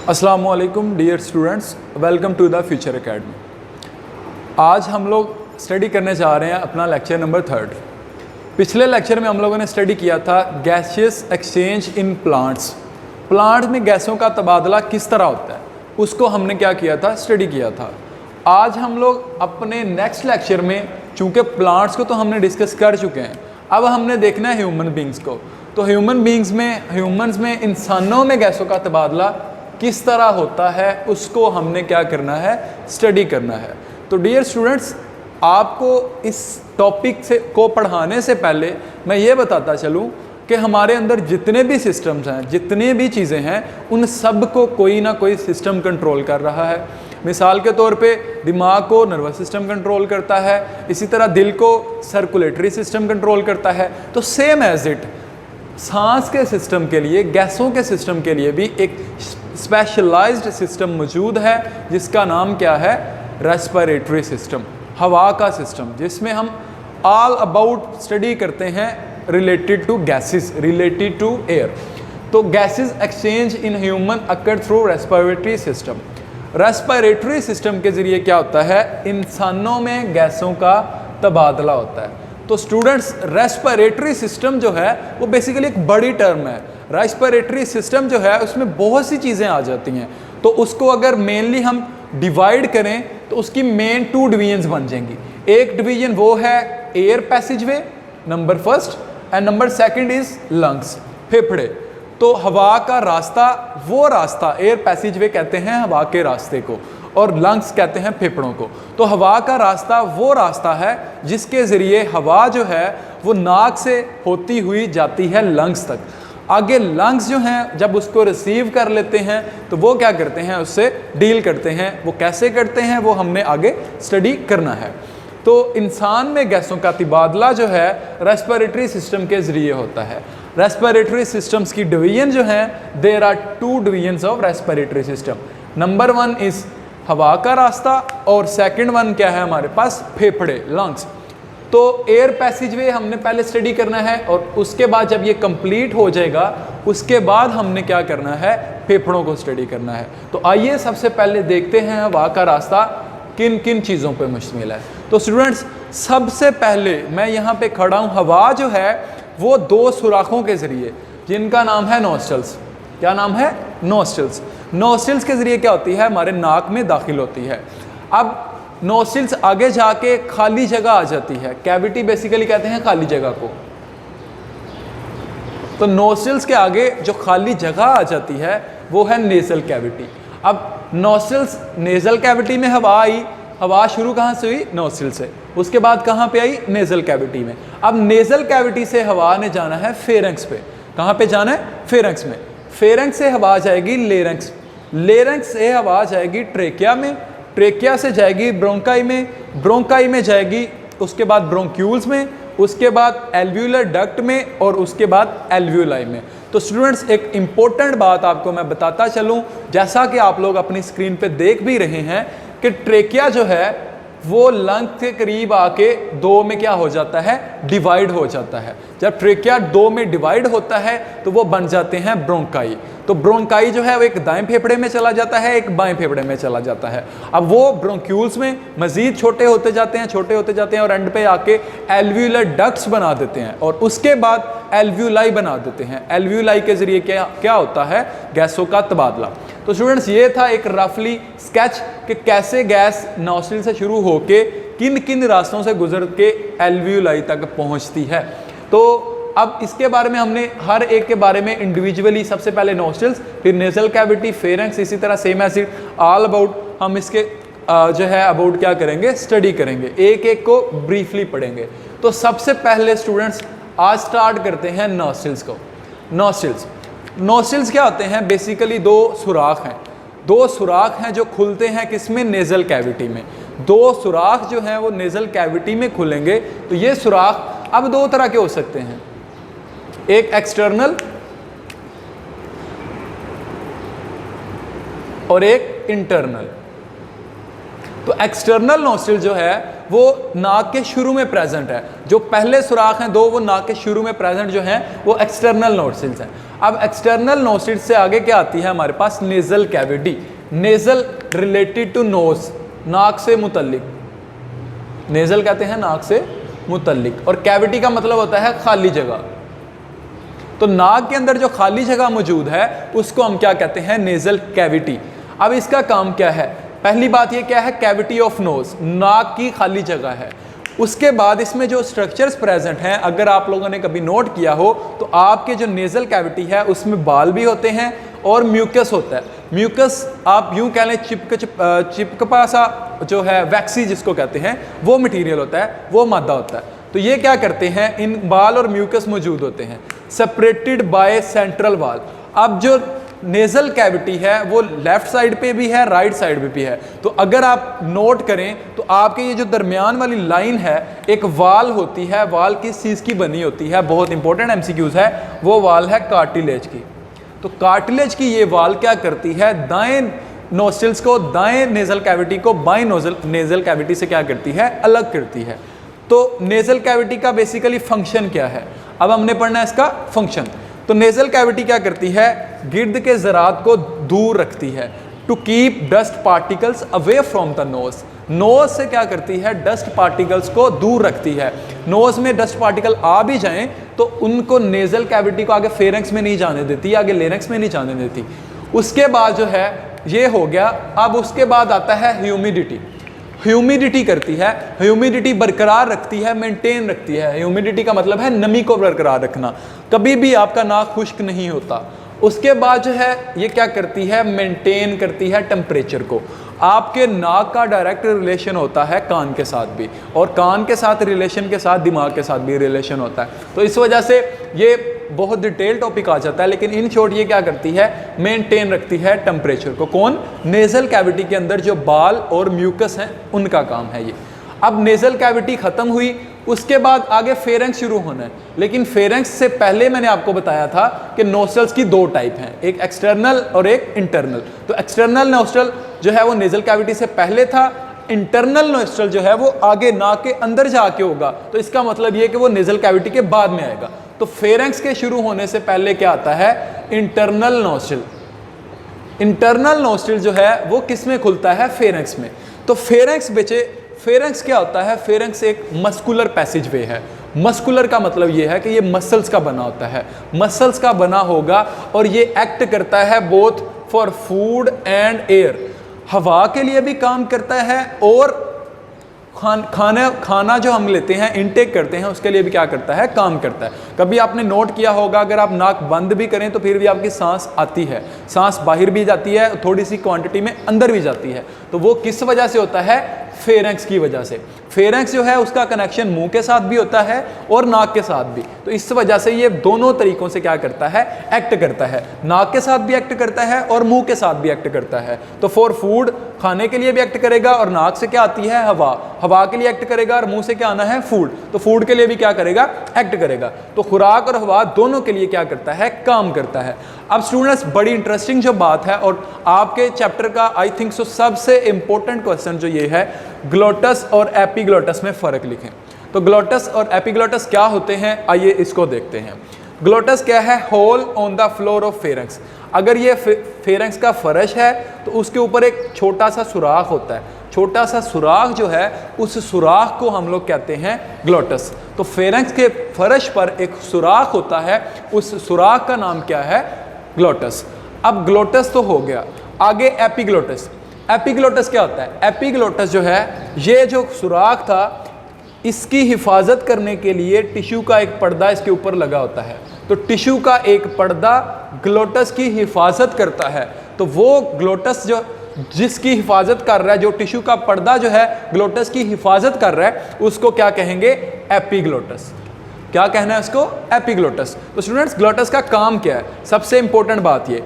अस्सलाम वालेकुम dear students, welcome to the Future Academy. आज हम लोग स्टडी करने जा रहे हैं अपना लेक्चर नंबर 3। पिछले लेक्चर में हम लोगों ने स्टडी किया था gaseous exchange in plants. Plant में गैसों का तबादला किस तरह होता है उसको हमने क्या किया था, स्टडी किया था। आज हम लोग अपने नेक्स्ट लेक्चर में, चूँकि प्लांट्स को तो हमने डिस्कस कर चुके हैं, अब हमने देखना है ह्यूमन बींग्स को। तो ह्यूमन्स में इंसानों में गैसों का तबादला किस तरह होता है उसको हमने क्या करना है, स्टडी करना है। तो डियर स्टूडेंट्स, आपको इस टॉपिक को पढ़ाने से पहले मैं ये बताता चलूँ कि हमारे अंदर जितने भी सिस्टम्स हैं, जितनी भी चीज़ें हैं, उन सब को कोई ना कोई सिस्टम कंट्रोल कर रहा है। मिसाल के तौर पे दिमाग को नर्वस सिस्टम कंट्रोल करता है, इसी तरह दिल को सर्कुलेटरी सिस्टम कंट्रोल करता है। तो सेम एज इट सांस के सिस्टम के लिए, गैसों के सिस्टम के लिए भी एक स्पेशलाइज्ड सिस्टम मौजूद है जिसका नाम क्या है, रेस्पिरेटरी सिस्टम, हवा का सिस्टम, जिसमें हम ऑल अबाउट स्टडी करते हैं related to gases, related to air. तो gases exchange in human occur through respiratory system. Respiratory system के ज़रिए क्या होता है, इंसानों में गैसों का तबादला होता है। तो स्टूडेंट्स, रेस्पिरेटरी सिस्टम जो है वो बेसिकली एक बड़ी टर्म है। रेस्पिरेटरी सिस्टम जो है उसमें बहुत सी चीज़ें आ जाती हैं। तो उसको अगर मेनली हम डिवाइड करें तो उसकी मेन 2 डिवीजन्स बन जाएंगी। एक डिवीजन वो है air passageway, number first, and number second is lungs, फेफड़े। तो हवा का रास्ता, वो रास्ता एयर पैसेजवे कहते हैं हवा के रास्ते को, और लंग्स कहते हैं फेफड़ों को। तो हवा का रास्ता वो रास्ता है जिसके ज़रिए हवा जो है वो नाक से होती हुई जाती है लंग्स तक। आगे लंग्स जो हैं जब उसको रिसीव कर लेते हैं तो वो क्या करते हैं, उससे डील करते हैं। वो कैसे करते हैं वो हमने आगे स्टडी करना है। तो इंसान में गैसों का तबादला जो है रेस्पिरेटरी सिस्टम के ज़रिए होता है। रेस्पिरेटरी सिस्टम्स की डिवीजन जो है, there are 2 divisions of respiratory system. Number 1 is हवा का रास्ता, और सेकंड वन क्या है हमारे पास, फेफड़े, लंग्स। तो एयर पैसेजवे हमने पहले स्टडी करना है, और उसके बाद जब ये कंप्लीट हो जाएगा उसके बाद हमने क्या करना है, फेफड़ों को स्टडी करना है। तो आइए सबसे पहले देखते हैं हवा का रास्ता किन किन चीज़ों पे मुश्तमिल है। तो स्टूडेंट्स, सबसे पहले मैं यहाँ पे खड़ा हूँ, हवा जो है वो 2 सुराखों के ज़रिए, जिनका नाम है नॉस्ट्रल्स। क्या नाम है, नॉस्ट्रल्स। नॉस्ट्रल्स के ज़रिए क्या होती है, हमारे नाक में दाखिल होती है। अब नॉस्ट्रल्स आगे जाके खाली जगह आ जाती है, कैविटी बेसिकली कहते हैं खाली जगह को। तो नॉस्ट्रल्स के आगे जो खाली जगह आ जाती है वो है नेज़ल कैविटी। अब नॉस्ट्रल्स, नेज़ल कैविटी में हवा आई, हवा शुरू कहाँ से हुई, नॉस्ट्रल से, उसके बाद कहाँ पे आई, नेज़ल कैविटी में। अब नेज़ल कैविटी से हवा ने जाना है फेरेंक्स पे। कहाँ पे जाना है, फेरेंक्स में। फेरेंक्स से हवा जाएगी लेरेंक्स, लेरेंक्स से हवा जाएगी ट्रेकिया में, ट्रेकिया से जाएगी ब्रोंकाई में, ब्रोंकाई में जाएगी उसके बाद ब्रोंक्यूल्स में, उसके बाद एल्व्यूलर डक्ट में, और उसके बाद एल्व्यूलाई में। तो स्टूडेंट्स, एक इम्पोर्टेंट बात आपको मैं बताता चलूं, जैसा कि आप लोग अपनी स्क्रीन पे देख भी रहे हैं कि ट्रेकिया जो है वो लंग के करीब आके 2 में क्या हो जाता है, डिवाइड हो जाता है। जब ट्रेकिया 2 में डिवाइड होता है तो वो बन जाते हैं ब्रोंकाई। तो ब्रोंकाई जो है वो एक दाएं फेफड़े में चला जाता है, एक बाएं फेफड़े में चला जाता है। अब वो ब्रोंक्यूल्स में मजीद छोटे होते जाते हैं, छोटे होते जाते हैं, और एंड पे आके एल्व्यूलर डक्ट्स बना देते हैं, और उसके बाद एल्व्यूलाई बना देते हैं। एल्व्यूलाई के ज़रिए क्या होता है, गैसों का तबादला। तो स्टूडेंट्स, ये था एक रफली स्केच कि कैसे गैस नॉस्ट्रल से शुरू होके किन किन रास्तों से गुजर के एल्व्यूलाई तक पहुंचती है। तो अब इसके बारे में हमने हर एक के बारे में इंडिविजुअली, सबसे पहले नॉस्ट्रल्स, फिर नेज़ल कैविटी, फेरेंक्स, इसी तरह सेम एसिड, ऑल अबाउट हम इसके जो है अबाउट क्या करेंगे, स्टडी करेंगे, एक एक को ब्रीफली पढ़ेंगे। तो सबसे पहले स्टूडेंट्स आज स्टार्ट करते हैं नॉस्ट्रल्स को। नॉस्ट्रल्स क्या होते हैं, बेसिकली 2 सुराख हैं। 2 सुराख हैं जो खुलते हैं किसमें, नेज़ल कैविटी में। 2 सुराख जो हैं वो नेज़ल कैविटी में खुलेंगे। तो ये सुराख अब 2 तरह के हो सकते हैं, एक एक्सटर्नल और एक इंटरनल। तो एक्सटर्नल नॉस्ट्रल जो है वो नाक के शुरू में प्रेजेंट है। जो पहले सुराख हैं दो, वो नाक के शुरू में प्रेजेंट जो हैं वो एक्सटर्नल नोस्ट्रिल्स हैं। अब एक्सटर्नल नोस्ट्रिल्स से आगे क्या आती है हमारे पास? Nasal cavity. Nasal related to nose, नाक से मुतल्लिक। नेजल कहते हैं नाक से मुतल्लिक, और कैविटी का मतलब होता है खाली जगह। तो नाक के अंदर जो खाली जगह मौजूद है उसको हम क्या कहते हैं? Nasal cavity. अब इसका काम क्या है? पहली बात ये क्या है? कैविटी ऑफ नोज, नाक की खाली जगह है। उसके बाद इसमें जो स्ट्रक्चर्स प्रेजेंट हैं, अगर आप लोगों ने कभी नोट किया हो तो आपके जो नेजल कैविटी है उसमें बाल भी होते हैं और म्यूकस होता है। म्यूकस आप यूं कह लें चिपकपा सा जो है, वैक्सी जिसको कहते हैं, वो मटेरियल होता है, वो मादा होता है। तो ये क्या करते हैं? इन बाल और म्यूकस मौजूद होते हैं, सेपरेटेड बाय सेंट्रल वाल। अब जो नेजल कैविटी है वो लेफ्ट साइड पे भी है, राइट साइड पे भी है। तो अगर आप नोट करें तो आपके ये जो दरमियान वाली लाइन है, एक वाल होती है, वाल किस चीज़ की बनी होती है? बहुत इंपॉर्टेंट एमसीक्यूज है, वो वाल है कार्टिलेज की। तो कार्टिलेज की ये वाल क्या करती है? दाएं नोस्ट्रिल्स को, दाएं नेजल कैविटी को बाएं नेजल कैविटी से क्या करती है? अलग करती है। तो नेजल कैविटी का बेसिकली फंक्शन क्या है? अब हमने पढ़ना है इसका फंक्शन। तो नेजल कैविटी क्या करती है? गिर्द के ज़रात को दूर रखती है, to keep dust particles away from the nose. Nose से क्या करती है? डस्ट पार्टिकल्स को दूर रखती है। नोज में डस्ट पार्टिकल आ भी जाएं तो उनको नेजल कैविटी को आगे फेरेंक्स में नहीं जाने देती, आगे लेरेंक्स में नहीं जाने देती। उसके बाद जो है ये हो गया। अब उसके बाद आता है ह्यूमिडिटी। ह्यूमिडिटी करती है, ह्यूमिडिटी बरकरार रखती है, मेंटेन रखती है। ह्यूमिडिटी का मतलब है नमी को बरकरार रखना, कभी भी आपका नाक खुश्क नहीं होता। उसके बाद जो है ये क्या करती है? मेंटेन करती है टेम्परेचर को। आपके नाक का डायरेक्ट रिलेशन होता है कान के साथ भी, और कान के साथ रिलेशन के साथ दिमाग के साथ भी रिलेशन होता है। तो इस वजह से ये बहुत डिटेल टॉपिक आ जाता है, लेकिन इन शॉर्ट ये क्या करती है? मेंटेन रखती है टेम्परेचर को। कौन? नेजल कैविटी के अंदर जो बाल और म्यूकस हैं उनका काम है ये। अब नेजल कैविटी ख़त्म हुई, उसके बाद आगे फेरेंक्स शुरू होना है। लेकिन फेरेंक्स से पहले मैंने आपको बताया था कि नोस्ट्रल्स की दो टाइप हैं, एक एक्सटर्नल और एक इंटरनल। तो एक्सटर्नल नोस्ट्रल जो है वो नेजल कैविटी से पहले था, इंटरनल नोस्ट्रल जो है वो आगे नाक के अंदर जाके होगा। तो इसका मतलब ये कि वो नेजल कैविटी के बाद में आएगा। तो फेरेंक्स के शुरू होने से पहले क्या आता है? Internal nostril. इंटरनल नोस्ट्रल जो है वो किस में खुलता है? फेरेंक्स में। तो फेरेंक्स क्या होता है? फेरेंक्स एक मस्कुलर पैसेज वे है। मस्कुलर का मतलब ये है कि ये मसल्स का बना होता है, मसल्स का बना होगा, और ये एक्ट करता है both for food and air. हवा के लिए भी काम करता है, और खाना जो हम लेते हैं, इनटेक करते हैं, उसके लिए भी क्या करता है? काम करता है। कभी आपने नोट किया होगा, अगर आप नाक बंद भी करें तो फिर भी आपकी सांस आती है, सांस बाहर भी जाती है, थोड़ी सी क्वांटिटी में अंदर भी जाती है। तो वो किस वजह से होता है? फेरेंक्स की वजह से। फेरेंक्स जो है उसका कनेक्शन मुंह के साथ भी होता है और नाक के साथ भी। तो इस वजह से ये दोनों तरीकों से क्या करता है? एक्ट करता है। नाक के साथ भी एक्ट करता है और मुंह के साथ भी एक्ट करता है। तो फॉर फूड, खाने के लिए भी एक्ट करेगा, और नाक से क्या आती है? हवा। हवा के लिए एक्ट करेगा, और मुंह से क्या आना है? फूड। तो फूड के लिए भी क्या करेगा? एक्ट करेगा। तो खुराक और हवा दोनों के लिए क्या करता है? काम करता है। अब स्टूडेंट्स, बड़ी इंटरेस्टिंग जो बात है, और आपके चैप्टर का आई थिंक सो सबसे इंपॉर्टेंट क्वेश्चन जो ये है, ग्लोटस और एपिग्लोटस में फ़र्क लिखें। तो ग्लोटस और एपिग्लोटस क्या होते हैं, आइए इसको देखते हैं। ग्लोटस क्या है? Hole on the floor of pharynx. अगर ये फेरेंक्स का फर्श है तो उसके ऊपर एक छोटा सा सुराख होता है। छोटा सा सुराख जो है, उस सुराख को हम लोग कहते हैं ग्लोटस। तो फेरेंक्स के फर्श पर एक सुराख होता है, उस सुराख का नाम क्या है? ग्लोटस। अब ग्लोटस तो हो गया, आगे एपिग्लोटस। एपिग्लोटस क्या होता है? एपिग्लोटस जो है, ये जो सुराख था, इसकी हिफाजत करने के लिए टिश्यू का एक पर्दा इसके ऊपर लगा होता है। तो टिश्यू का एक पर्दा ग्लोटस की हिफाजत करता है। तो वो ग्लोटस जो जिसकी हिफाजत कर रहा है, जो टिश्यू का पर्दा जो है ग्लोटस की हिफाजत कर रहा है, उसको क्या कहेंगे? एपिग्लोटस। क्या कहना है उसको? एपिग्लोटस। तो स्टूडेंट्स, ग्लोटस का काम क्या है? सबसे इंपॉर्टेंट बात ये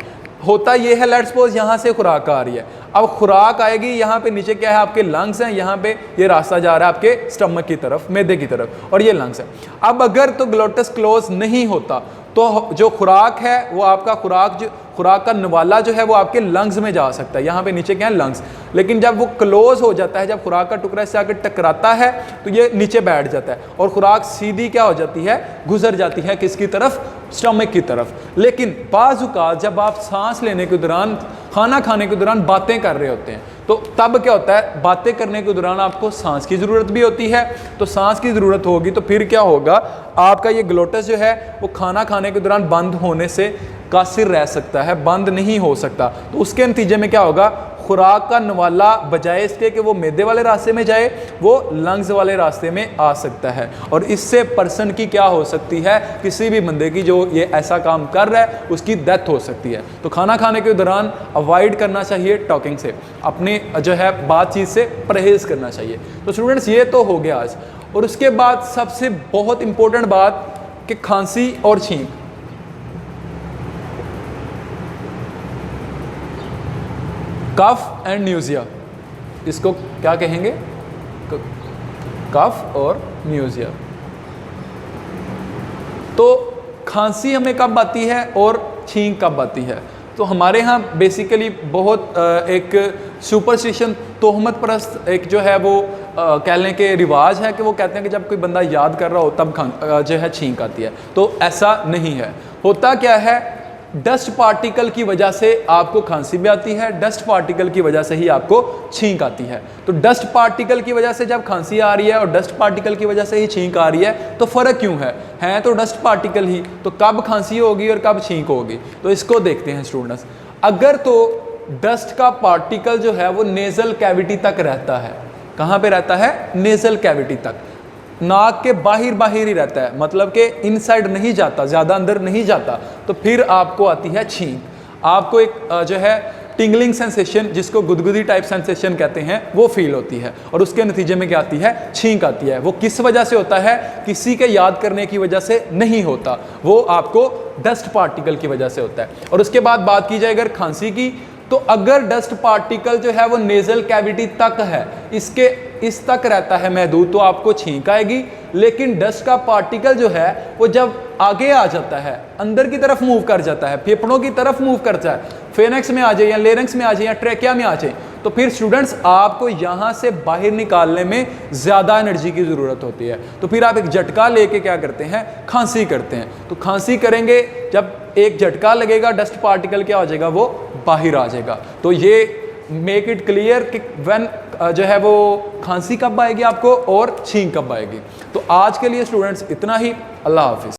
होता ये है, लेट्स सपोज यहाँ से खुराक आ रही है, अब खुराक आएगी, यहाँ पे नीचे क्या है आपके लंग्स हैं, यहाँ पे ये रास्ता जा रहा है आपके स्टमक की तरफ, मैदे की तरफ, और ये लंग्स है। अब अगर तो ग्लोटस क्लोज नहीं होता तो जो खुराक है वो आपका खुराक का नवाला जो है वो आपके लंग्स में जा सकता है, यहाँ पे नीचे क्या है लंग्स। लेकिन जब वो क्लोज हो जाता है, जब खुराक का टुकड़ा इससे आकर टकराता है तो ये नीचे बैठ जाता है और खुराक सीधी क्या हो जाती है, गुजर जाती है किसकी तरफ, स्टमक की तरफ। लेकिन बाज़ औक़ात जब आप सांस लेने के दौरान, खाना खाने के दौरान बातें कर रहे होते हैं, तो तब क्या होता है, बातें करने के दौरान आपको सांस की ज़रूरत भी होती है। तो सांस की ज़रूरत होगी तो फिर क्या होगा, आपका ये ग्लोटस जो है वो खाना खाने के दौरान बंद होने से कासिर रह सकता है, बंद नहीं हो सकता। तो उसके नतीजे में क्या होगा, खुराक का नवाला बजाय इसके कि वो मैदे वाले रास्ते में जाए, वो लंग्स वाले रास्ते में आ सकता है। और इससे पर्सन की क्या हो सकती है, किसी भी बंदे की जो ये ऐसा काम कर रहा है उसकी डेथ हो सकती है। तो खाना खाने के दौरान अवॉइड करना चाहिए टॉकिंग से, अपने जो है बातचीत से परहेज़ करना चाहिए। तो स्टूडेंट्स ये तो हो गया आज। और उसके बाद सबसे बहुत इंपॉर्टेंट बात कि खांसी और छींक। कफ एंड न्यूजिया, इसको क्या कहेंगे, कफ और न्यूजिया। तो खांसी हमें कब आती है और छींक कब आती है? तो हमारे यहाँ बेसिकली बहुत एक सुपरस्टिशन, तोहमत परस्त एक जो है वो कह लें कि रिवाज है कि वो कहते हैं कि जब कोई बंदा याद कर रहा हो तब जो है छींक आती है। तो ऐसा नहीं है। होता क्या है, डस्ट पार्टिकल की वजह से आपको खांसी भी आती है, डस्ट पार्टिकल की वजह से ही आपको छींक आती है। तो डस्ट पार्टिकल की वजह से जब खांसी आ रही है और डस्ट पार्टिकल की वजह से ही छींक आ रही है, तो फ़र्क क्यों है तो डस्ट पार्टिकल ही, तो कब खांसी होगी और कब छींक होगी? तो इसको देखते हैं स्टूडेंट्स। अगर तो डस्ट का पार्टिकल जो है वो नेज़ल कैविटी तक रहता है, कहाँ पे रहता है, नेज़ल कैविटी तक, नाक के बाहर ही रहता है, मतलब कि इनसाइड नहीं जाता, ज़्यादा अंदर नहीं जाता, तो फिर आपको आती है छींक। आपको एक जो है टिंगलिंग सेंसेशन, जिसको गुदगुदी टाइप सेंसेशन कहते हैं, वो फील होती है और उसके नतीजे में क्या आती है, छींक आती है। वो किस वजह से होता है, किसी के याद करने की वजह से नहीं होता, वो आपको डस्ट पार्टिकल की वजह से होता है। और उसके बाद बात की जाए अगर खांसी की, तो अगर डस्ट पार्टिकल जो है वो नेज़ल कैविटी तक है, इसके इस तक रहता है महदूद, तो आपको छींक आएगी। लेकिन डस्ट का पार्टिकल जो है वो जब आगे आ जाता है, अंदर की तरफ मूव कर जाता है, फेफड़ों की तरफ मूव करता है, फेनेक्स में आ जाए या लेरिंक्स में आ जाए या ट्रेकिया में आ जाए, तो फिर स्टूडेंट्स आपको यहाँ से बाहर निकालने में ज़्यादा एनर्जी की ज़रूरत होती है। तो फिर आप एक झटका लेके क्या करते हैं, खांसी करते हैं। तो खांसी करेंगे, जब एक झटका लगेगा डस्ट पार्टिकल क्या हो जाएगा, वो बाहर आ जाएगा। तो ये मेक इट क्लियर कि व्हेन जो है वो खांसी कब आएगी आपको और छींक कब आएगी। तो आज के लिए स्टूडेंट्स इतना ही। अल्लाह हाफिज़।